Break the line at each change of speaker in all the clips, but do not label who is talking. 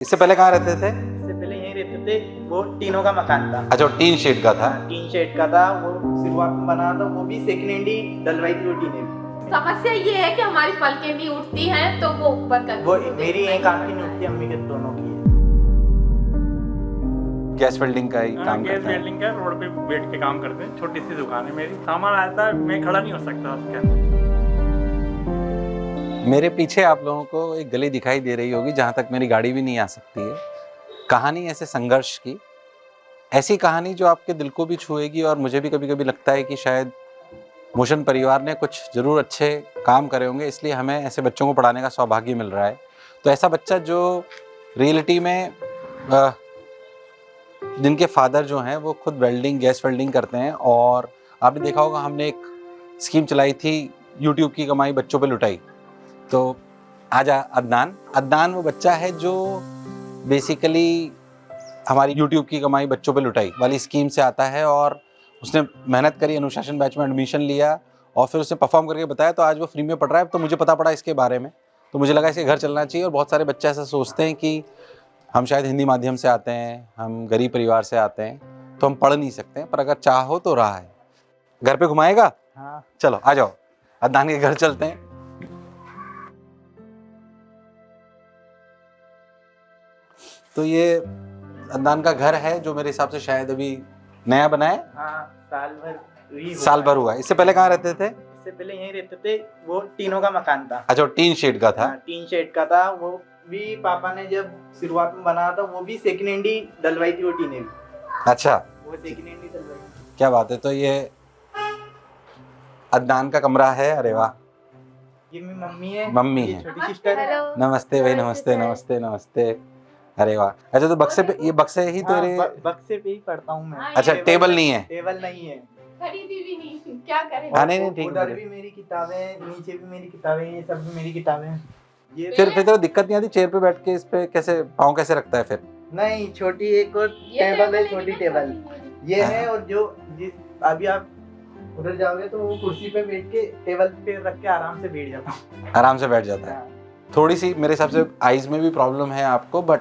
इससे पहले कहाँ रहते थे?
इससे पहले यहीं रहते थे। वो टीनों का मकान था।
अच्छा, वो टीन शेड का था।
टीन शेड का था। वो शुरुआत में बना था, वो भी सेकंड हैंड ही डलवाई थी वो टीने भी।
समस्या ये है कि हमारी पलकें भी उठती हैं तो वो ऊपर कर
वो मेरी एक आंख की नहीं उठती, अम्मी के दोनों की है।
गैस वेल्डिंग का ही काम
गैस
करता है।
वेल्डिंग का रोड पे बैठ के काम करते हैं। छोटी सी दुकान है मेरी। सामान आता है, मैं खड़ा नहीं हो सकता उसके अंदर।
मेरे पीछे आप लोगों को एक गली दिखाई दे रही होगी जहां तक मेरी गाड़ी भी नहीं आ सकती है। कहानी ऐसे संघर्ष की, ऐसी कहानी जो आपके दिल को भी छुएगी। और मुझे भी कभी कभी लगता है कि शायद मोशन परिवार ने कुछ जरूर अच्छे काम करे होंगे, इसलिए हमें ऐसे बच्चों को पढ़ाने का सौभाग्य मिल रहा है। तो ऐसा बच्चा जो रियलिटी में जिनके फादर जो हैं वो खुद वेल्डिंग, गैस वेल्डिंग करते हैं। और आपने देखा होगा, हमने एक स्कीम चलाई थी, यूट्यूब की कमाई बच्चों पे लुटाई। तो आजा अदनान वो बच्चा है जो बेसिकली हमारी यूट्यूब की कमाई बच्चों पे लुटाई वाली स्कीम से आता है। और उसने मेहनत करी, अनुशासन बैच में एडमिशन लिया और फिर उसने परफॉर्म करके बताया, तो आज वो फ्री में पढ़ रहा है। तो मुझे पता पड़ा इसके बारे में, तो मुझे लगा इसके घर चलना चाहिए। और बहुत सारे बच्चे ऐसा सोचते हैं कि हम शायद हिंदी माध्यम से आते हैं, हम गरीब परिवार से आते हैं, तो हम पढ़ नहीं सकते हैं, पर अगर चाहो तो राह है। घर पे घुमाएगा?
हाँ,
चलो आ जाओ, अदनान के घर चलते हैं। तो ये अदनान का घर है जो मेरे हिसाब से शायद अभी नया बना है।
हाँ,
साल भर हुआ है। इससे पहले कहाँ रहते थे?
इससे पहले यहीं रहते थे। वो टीनों का मकान था।
अच्छा, वो टीन शेड का था।
हाँ, टीन शेड का था। वो भी पापा ने जब शुरुआत में बनाया था, वो भी सेकंड हैंड ही डलवाई थी वो टीने भी।
अच्छा,
वो सेकंड हैंड ही डलवाई थी।
क्या बात है। तो ये अदनान का कमरा है। अरे वाह,
ये मेरी मम्मी है।
मम्मी
ये
है।
छोटी सिस्टर है।
नमस्ते भाई, नमस्ते नमस्ते नमस्ते। अरे वाह। अच्छा, तो बक्से पे, ये बक्से ही
हाँ,
तेरे?
बक्से पे ही पढ़ता हूँ मैं।
अच्छा, टेबल नहीं है?
टेबल नहीं है।
खरीदी भी नहीं, क्या करें।
हाँ, नहीं, ठीक
उधर
है।
भी मेरी किताबें, नीचे भी मेरी किताबें, ये सब भी मेरी किताबें। ये
फिर तो दिक्कत नहीं आती चेयर पे बैठ के? इस पे कैसे पाँव कैसे रखता है फिर?
नहीं, छोटी एक और
ये
टेबल है,
ही
छोटी
ना
टेबल
खाती
ये है। और जो जिस अभी आप उधर जाओगे तो वो कुर्सी पे बैठ के टेबल पे रख के आराम से बैठ जाता हूँ।
आराम से बैठ जाता है। थोड़ी सी मेरे हिसाब से आईज में भी प्रॉब्लम है आपको, बट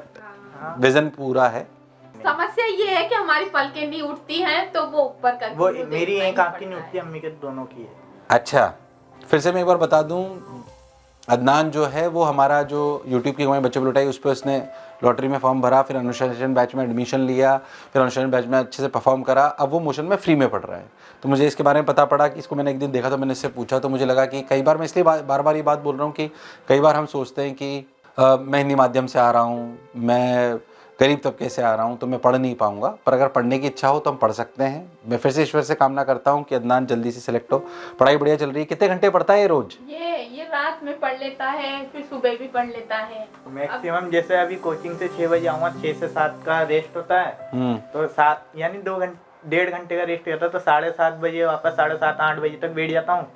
हाँ,
विजन पूरा है।
समस्या ये है कि हमारी पलकें भी उठती हैं तो वो ऊपर कर
वो मेरी एक आंख की नहीं उठती, अम्मी के दोनों की है।
अच्छा, फिर से मैं एक बार बता दूं, अदनान जो है वो हमारा जो यूट्यूब की कमाई बच्चों पे लुटाई, उस पर उसने लॉटरी में फॉर्म भरा, फिर अनुशासन बैच में एडमिशन लिया, फिर अनुशासन बैच में अच्छे से परफॉर्म करा। अब वो मोशन में फ्री में पढ़ रहा है। तो मुझे इसके बारे में पता पड़ा कि इसको मैंने एक दिन देखा, तो मैंने इससे पूछा। तो मुझे लगा कि कई बार, मैं इसलिए बार बार ये बात बोल रहा हूँ कि कई बार हम सोचते हैं कि मैं हिंदी माध्यम से आ रहा हूँ, मैं गरीब तबके से आ रहा हूँ, तो मैं पढ़ नहीं पाऊंगा। पर अगर पढ़ने की इच्छा हो तो हम पढ़ सकते हैं। मैं फिर से ईश्वर से कामना करता हूँ कि अदनान जल्दी से सिलेक्ट हो। पढ़ाई बढ़िया चल रही है। कितने घंटे पढ़ता है ये रोज?
ये रात में पढ़ लेता है, फिर सुबह भी पढ़ लेता है।
मैक्सिमम जैसे अभी कोचिंग से 6 बजे आऊँगा, 6 से 7 का रेस्ट होता है। तो 7 यानी 1.5 घंटे का रेस्ट रहता है। तो 7:30 बजे वापस 7:30 8 बजे तक बैठ जाता हूँ।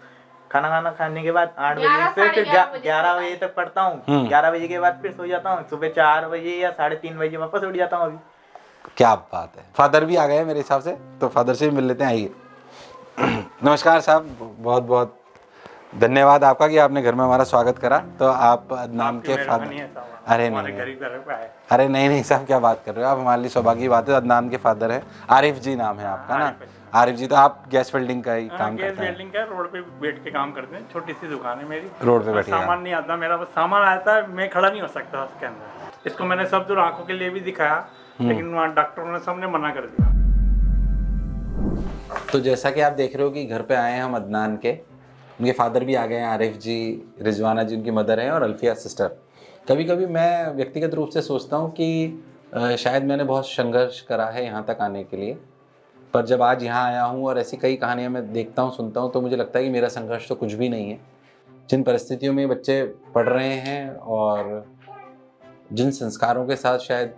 खाना खाने के बाद 8 बजे से फिर 11 बजे तक पढ़ता हूँ। 11 बजे के बाद फिर सो जाता हूँ। सुबह 4 बजे या 3:30 बजे वापस उठ जाता हूँ। अभी
क्या बात है। फादर भी आ गए मेरे हिसाब से, तो फादर से भी मिल लेते हैं। आइए। नमस्कार साहब, बहुत बहुत धन्यवाद आपका कि आपने घर में हमारा स्वागत करा। तो आप अदनान के फादर? अरे अरे नहीं साहब, क्या बात कर रहे हो आप, हमारे लिए सौभाग्य की बात है। अदनान के फादर है, आरिफ जी नाम है आपका ना? आरिफ जी, तो आप गैस वेल्डिंग का ही काम
गैस
करते हैं?
वेल्डिंग का रोड पे बैठ के काम करते हैं। छोटी सी दुकान है मेरी।
रोड पे बैठे हैं।
सामान नहीं आता मेरा, बस सामान आता है, मैं खड़ा नहीं हो सकता उसके अंदर। इसको मैंने सब दूर आंखों के लिए भी दिखाया, लेकिन वहाँ डॉक्टरों ने सबने मना कर दिया।
तो जैसा कि आप देख रहे हो कि घर पे आए हैं हम अदनान के, उनके फादर भी आ गए हैं, आरिफ जी, रिजवाना जी उनकी मदर हैं, और अल्फिया सिस्टर। कभी कभी मैं व्यक्तिगत रूप से सोचता हूँ कि शायद मैंने बहुत संघर्ष करा है यहाँ तक आने के लिए, पर जब आज यहाँ आया हूँ और ऐसी कई कहानियाँ मैं देखता हूँ, सुनता हूँ, तो मुझे लगता है कि मेरा संघर्ष तो कुछ भी नहीं है। जिन परिस्थितियों में बच्चे पढ़ रहे हैं और जिन संस्कारों के साथ शायद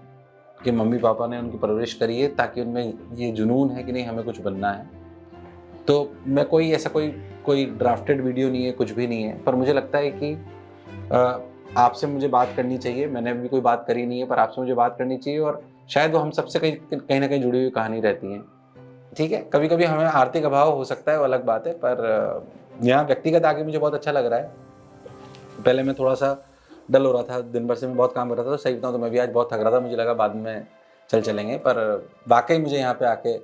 कि मम्मी पापा ने उनकी परवरिश करी है, ताकि उनमें ये जुनून है कि नहीं हमें कुछ बनना है। तो मैं कोई ऐसा कोई ड्राफ्टेड वीडियो नहीं है, कुछ भी नहीं है, पर मुझे लगता है कि आपसे मुझे बात करनी चाहिए। मैंने अभी कोई बात करी नहीं है, पर आपसे मुझे बात करनी चाहिए, और शायद वो हम सबसे कहीं ना कहीं जुड़ी हुई कहानी रहती है। ठीक है, कभी कभी हमें आर्थिक अभाव हो सकता है, वो अलग बात है, पर यहाँ व्यक्तिगत आके मुझे बहुत अच्छा लग रहा है। पहले मैं थोड़ा सा डल हो रहा था, दिन भर से मैं बहुत काम कर रहा था, तो सही बताऊँ तो मैं भी आज बहुत थक रहा था, मुझे लगा बाद में चलेंगे, पर वाकई मुझे यहाँ पे आके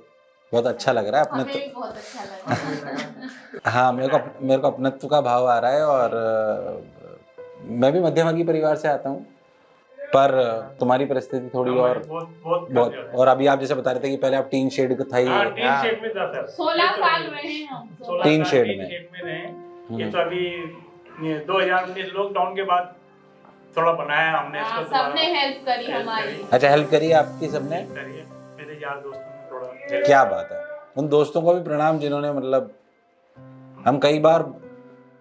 बहुत अच्छा लग रहा है।
हमें भी बहुत अच्छा लगा।
हाँ, मेरे को अपनत्व का भाव आ रहा है, और मैं भी मध्यवर्गीय परिवार से आता हूँ, पर तुम्हारी परिस्थिति थोड़ी और बहुत, और अभी आप जैसे बता रहे थे कि पहले आप टीन शेड था ही,
टीन शेड में था सर,
16 साल रहे हम।
16
टीन
साल
शेड
टीन
में।
शेड में रहे। ये तो अभी 2019 लॉकडाउन के बाद थोड़ा बनाया हमने इसको,
सबने हेल्प करी हमारी।
अच्छा, हेल्प करी आपकी सबने?
करिए, मेरे यार दोस्तों ने थोड़ा।
क्या बात है, उन दोस्तों को भी प्रणाम जिन्होंने, मतलब हम कई बार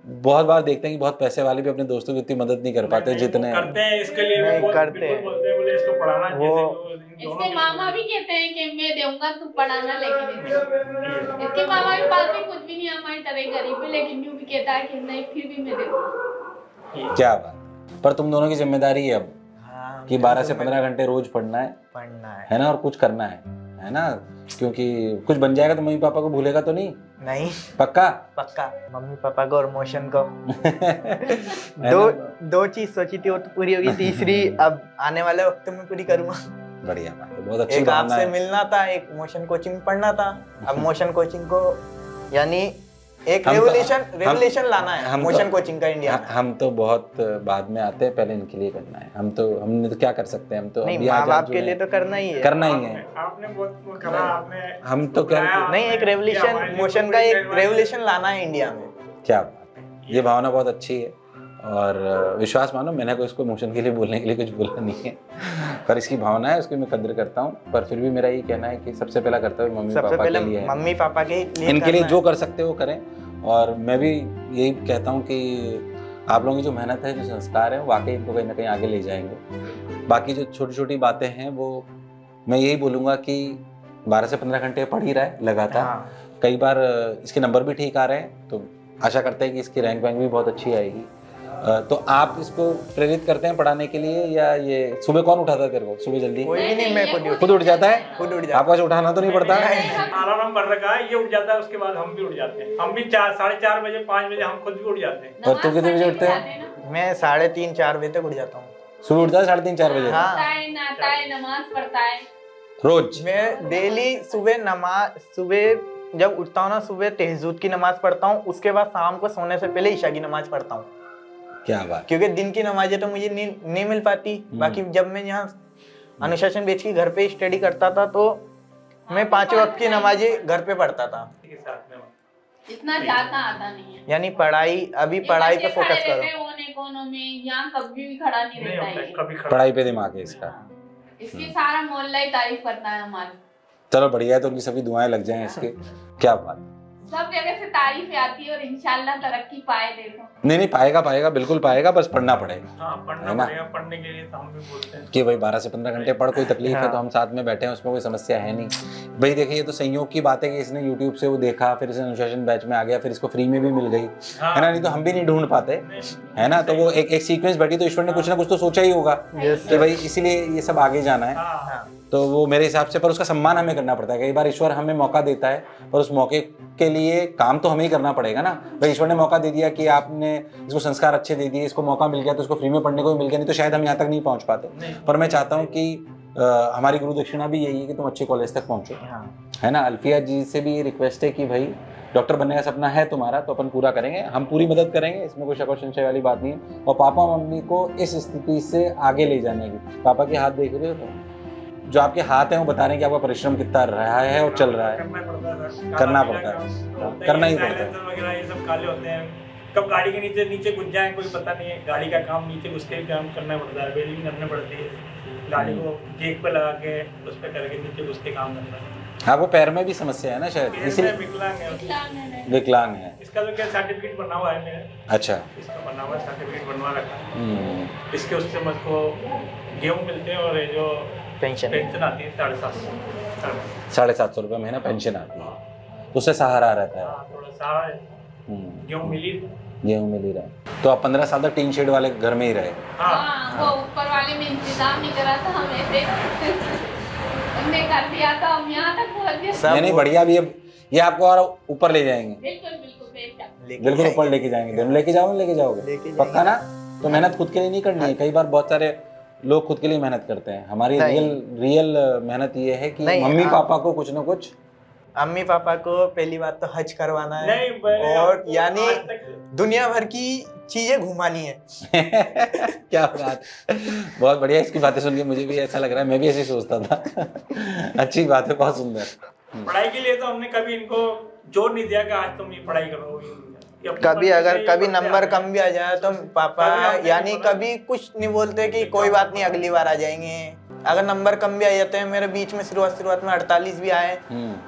बहुत बार देखते हैं कि बहुत पैसे वाले भी अपने दोस्तों की इतनी मदद नहीं कर पाते जितने
करते हैं, इसके लिए
नहीं,
भी
करते
बिल्कुल
हैं।
बोलते हैं, बोले इसको पढ़ाना
इसके मामा भी कहते हैं कि मैं दूंगा तू पढ़ाना, लेकिन इसके मामा भी पास में कुछ भी नहीं, हमारी तरह गरीब है, लेकिन यूं भी कहता है कि नहीं फिर भी मैं दूंगा।
क्या बात। पर तुम दोनों की जिम्मेदारी है अब
हाँ,
कि 12 से 15 घंटे रोज पढ़ना है ना, और कुछ करना है ना, क्योंकि कुछ बन जाएगा तो मम्मी पापा को भूलेगा तो नहीं?
नहीं,
पक्का?
पक्का मम्मी पापा को और मोशन को।
है
दो
ना?
दो चीज सोची थी वो तो पूरी होगी, तीसरी अब आने वाले वक्त में पूरी करूंगा।
बढ़िया बात है, बहुत अच्छी
एक
भावना
आपसे
है।
मिलना था, एक मोशन कोचिंग पढ़ना था। अब मोशन कोचिंग को यानी एक
हम तो-
रेवोल्यूशन लाना है
हम तो-
मोशन कोचिंग का इंडिया में।
हम तो बहुत बाद में आते हैं, पहले इनके लिए करना है। हमने तो क्या कर सकते हैं, हम तो
नहीं,
अभी
माँ
आज
बाप
जो
के
है,
लिए तो करना ही है।
करना ही है।
आपने बहुत करा, आपने
हम तो क्या,
नहीं, एक रेवोल्यूशन मोशन का एक रेवोल्यूशन लाना है इंडिया में।
क्या बात है, ये भावना बहुत अच्छी है, और विश्वास मानो मैंने कोई इसको मोशन के लिए बोलने के लिए कुछ बोला नहीं है, पर इसकी भावना है, उसकी मैं कद्र करता हूँ। पर फिर भी मेरा ये कहना है कि सबसे पहला कर्तव्य मम्मी
सबसे
पापा
पहले
के लिए है,
मम्मी पापा के लिए
इनके लिए
करना
जो
है।
कर सकते हो वो करें। और मैं भी यही कहता हूँ कि आप लोगों की जो मेहनत है, जो संस्कार है, वाकई इनको कहीं ना कहीं आगे ले जाएंगे। बाकी जो छोटी छोटी बातें हैं वो मैं यही बोलूँगा कि 12 से 15 घंटे पढ़ ही रहा है लगातार।
हाँ।
कई बार इसके नंबर भी ठीक आ रहे हैं, तो आशा करते हैं कि इसकी रैंक वैंक भी बहुत अच्छी आएगी। तो आप इसको प्रेरित करते हैं पढ़ाने के लिए, या ये सुबह कौन उठाता है तेरे को सुबह जल्दी?
कोई भी नहीं, मैं
खुद उठ जाता है?
खुद उठ जाता
आपको ऐसे उठाना तो नहीं पड़ता?
अलार्म कर रखा है, ये उठ जाता है, उसके बाद हम भी उठ जाते हैं। हम भी 4, 4:30 बजे, 5 बजे हम खुद भी उठ जाते हैं।
और तुम कितने बजे उठते हो?
मैं 3:30 4 बजे तक उठ जाता हूँ।
सुबह उठता है 3:30 4 बजे?
हाँ।
नहाता है, नमाज पढ़ता है।
रोज?
मैं डेली सुबह जब उठता हूँ ना, सुबह तहज्जुद की नमाज पढ़ता हूँ, उसके बाद शाम को सोने से पहले ईशा की नमाज पढ़ता हूँ।
क्या बात।
क्योंकि दिन की नमाजें तो मुझे नहीं मिल पाती। बाकी जब मैं यहाँ अनुशासन बेच के घर पे स्टडी करता था, तो मैं 5 वक्त की नमाजें घर पे पढ़ता था।
इतना ज्यादा आता नहीं है,
यानी पढ़ाई पे फोकस करो।
कोनों में यहाँ कभी भी खड़ा नहीं रहता है।
कभी
पढ़ाई पे दिमाग है इसका।
इसकी सारा मोहल्ला ही तारीफ करता है हमारी।
चलो बढ़िया है, तो उनकी सभी दुआएं लग जाएं इसके। क्या बात।
सब जगह से तारीफ आती है, और इंशाल्लाह तरक्की पाए। देखो
नहीं पाएगा, बिल्कुल पाएगा, बस पढ़ना पड़ेगा।
हाँ, पढ़ना
है ना?
पड़ेगा। पढ़ने के लिए तो हम भी बोलते हैं
कि भाई 12 से 15 घंटे पढ़, कोई तकलीफ है तो हम साथ में बैठे हैं, उसमें कोई समस्या है नहीं। भाई देखिए, ये तो संयोग की बात है कि इसने YouTube से वो देखा, फिर इसे अनुशासन बैच में आ गया, फिर इसको फ्री में भी मिल गई, है ना? नहीं तो हम भी नहीं ढूंढ पाते, है ना? तो वो एक सीक्वेंस बैठी, तो ईश्वर ने कुछ ना कुछ तो सोचा ही होगा कि भाई इसीलिए ये सब आगे जाना है।
हाँ।
तो वो मेरे हिसाब से, पर उसका सम्मान हमें करना पड़ता है। कई बार ईश्वर हमें मौका देता है, पर उस मौके के लिए काम तो हमें ही करना पड़ेगा ना। भाई ईश्वर ने मौका दे दिया कि आपने इसको संस्कार अच्छे दे दिए, इसको मौका मिल गया, तो इसको फ्री में पढ़ने को मिल गया, नहीं तो शायद हम यहाँ तक नहीं पहुँच पाते। पर मैं चाहता हूँ कि हमारी गुरु दक्षिणा भी यही है कि तुम अच्छे कॉलेज तक पहुँचो, है ना? अल्फिया जी से भी ये रिक्वेस्ट है कि भाई डॉक्टर बनने का सपना है तुम्हारा, तो अपन पूरा करेंगे, हम पूरी मदद करेंगे, इसमें कोई शक और संशय वाली बात नहीं है। और पापा मम्मी को इस स्थिति से आगे ले जाने की, पापा के हाथ देख रहे हो, तो जो आपके हाथ हैं वो बता रहे हैं कि आपका परिश्रम कितना रहा है और चल रहा है। करना पड़ता है, करना ही पड़ता है।
वगैरह ये सब काले होते हैं, कब गाड़ी के नीचे घुस जाए कोई पता नहीं है। गाड़ी का काम नीचे घुस के काम करना पड़ता है, वेल्डिंग करनी पड़ती है, गाड़ी को जेक पे लगा के उस पे करके नीचे घुस के काम करना है।
आपको पैर में भी समस्या है ना शायद, इसीलिए विकलांग है।
इसका तो क्या सर्टिफिकेट बना हुआ है मेरे।
अच्छा,
इसका बना हुआ सर्टिफिकेट बनवा रखा है। इसके उससे मुझको गेहूँ मिलते हैं, और ये जो पेंशन आती है 750
750 रुपये महीना पेंशन आती है, उससे सहारा रहता है।
थोड़ा सहारा है। गेहूँ मिली
रहा है। तो आप 15 साल तक टीन शेड वाले घर में ही रहे?
हाँ, वो ऊपर वाले ने इंतजाम नहीं करा था हमें से। उनने कर दिया था, हम यहाँ तक पहुँच गए।
नहीं बढ़िया, भी ये आपको और ऊपर ले जाएंगे।
बिल्कुल बेशक।
बिल्कुल ऊपर लेके जाएंगे। दोनों लेके जाओगे?
लेके
पक्का ना? तो मेहनत खुद के लिए नहीं करनी है। कई बार बहुत सारे लोग खुद के लिए मेहनत करते हैं। हमारी
नहीं।
रियल मेहनत ये है कि
नहीं,
मम्मी
आप-
पापा को कुछ ना कुछ
अम्मी पापा को पहली बात तो हज करवाना है
नहीं, मैंने
और
आपको
यानी
आज तक
दुनिया भर की चीजें घुमानी है।
क्या बात, बहुत बढ़िया। इसकी बातें सुन के मुझे भी ऐसा लग रहा है, मैं भी ऐसे ही सोचता था। अच्छी बात है, बहुत सुंदर।
पढ़ाई के लिए तो हमने कभी इनको जोर नहीं दिया कि आज तुम ये पढ़ाई करो। ये अपनी
कभी
मर्जी
अगर
से
कभी
ये पढ़ते
नंबर
आ रहे
कम
हैं।
भी आ जाए तो पापा
कभी आपने
यानी
बोला?
कभी कुछ नहीं बोलते कि कोई बात नहीं अगली बार आ जाएंगे। अगर नंबर कम भी आ जाते हैं, मेरे बीच में शुरुआत में 48 भी आए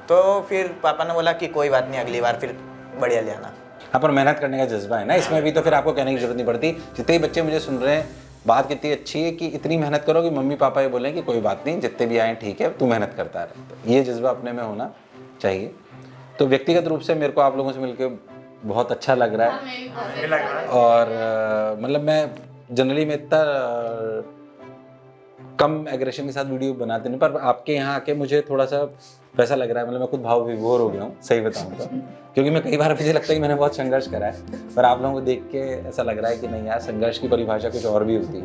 तो फिर पापा ने बोला कि कोई बात नहीं अगली बार फिर बढ़िया ले आना।
हाँ, पर मेहनत करने का जज्बा है ना इसमें भी, तो फिर आपको कहने की जरूरत नहीं पड़ती। जितने भी बच्चे मुझे सुन रहे हैं, बात कितनी अच्छी है कि इतनी मेहनत करो कि मम्मी पापा ये बोलें कि कोई बात नहीं, जितने भी आए ठीक है, तू मेहनत करता रहे। तो ये जज्बा अपने में होना चाहिए। तो व्यक्तिगत रूप से मेरे को आप लोगों से मिलकर बहुत अच्छा लग रहा है।
हमें भी बहुत
ये लग रहा है।
और मतलब मैं जनरली में इतना कम एग्रेशन के साथ वीडियो बनाते नहीं, पर आपके यहाँ आके मुझे थोड़ा सा वैसा लग रहा है, मतलब मैं खुद भाव विभोर हो गया हूँ, सही बताऊँ तो। क्योंकि मैं कई बार मुझे लगता है कि मैंने बहुत संघर्ष करा है, पर आप लोगों को देख के ऐसा लग रहा है कि नहीं यार, संघर्ष की परिभाषा कुछ और भी होती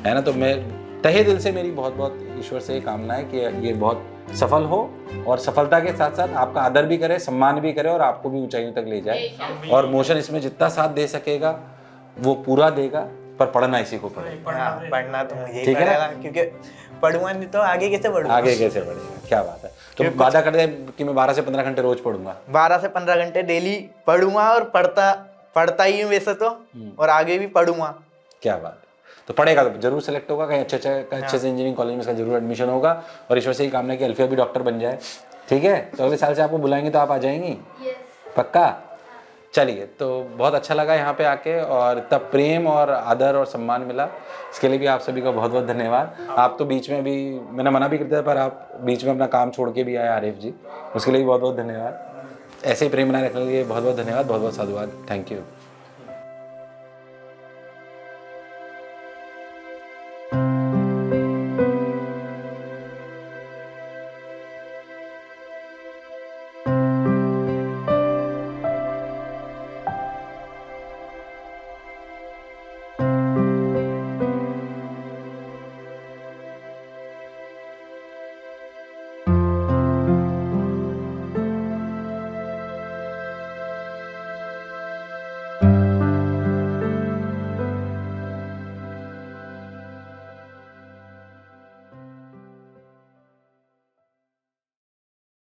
है ना। तो मैं तहे दिल से मेरी बहुत बहुत ईश्वर से ये कामना है कि ये बहुत सफल हो और सफलता के साथ साथ आपका आदर भी करे, सम्मान भी करे और आपको भी ऊंचाइयों तक ले जाए। और मोशन इसमें जितना साथ दे सकेगा वो पूरा देगा, पर पढ़ना इसी को पड़ेगा।
हाँ, पढ़ना तो मुझे ही
ठीक है ना?
पड़ेगा क्योंकि पढ़ूंगा नहीं तो आगे कैसे पढ़ूंगा।
आगे कैसे बढ़ेगा, क्या बात है। तो वादा कर दे कि मैं 12 से 15 घंटे रोज पढ़ूंगा।
12 से 15 घंटे डेली पढ़ूंगा और पढ़ता ही हूँ वैसे तो, और आगे भी पढ़ूंगा।
क्या बात है। तो पढ़ेगा तो जरूर सेलेक्ट होगा, कहीं अच्छे से इंजीनियरिंग कॉलेज में इसका जरूर एडमिशन होगा। और ईश्वर से ही कामना है कि अल्फिया भी डॉक्टर बन जाए। ठीक है, तो अगले साल से आपको बुलाएंगे तो आप आ जाएंगी पक्का। चलिए, तो बहुत अच्छा लगा यहाँ पे आके, और इतना प्रेम और आदर और सम्मान मिला, इसके लिए भी आप सभी का बहुत बहुत धन्यवाद। आप तो बीच में भी, मैंने मना भी कर दिया, पर आप बीच में अपना काम छोड़ के भी आए आरिफ जी, उसके लिए भी बहुत बहुत धन्यवाद। ऐसे ही प्रेम बनाए रखने के लिए बहुत बहुत धन्यवाद, बहुत बहुत साधुवाद। Thank you.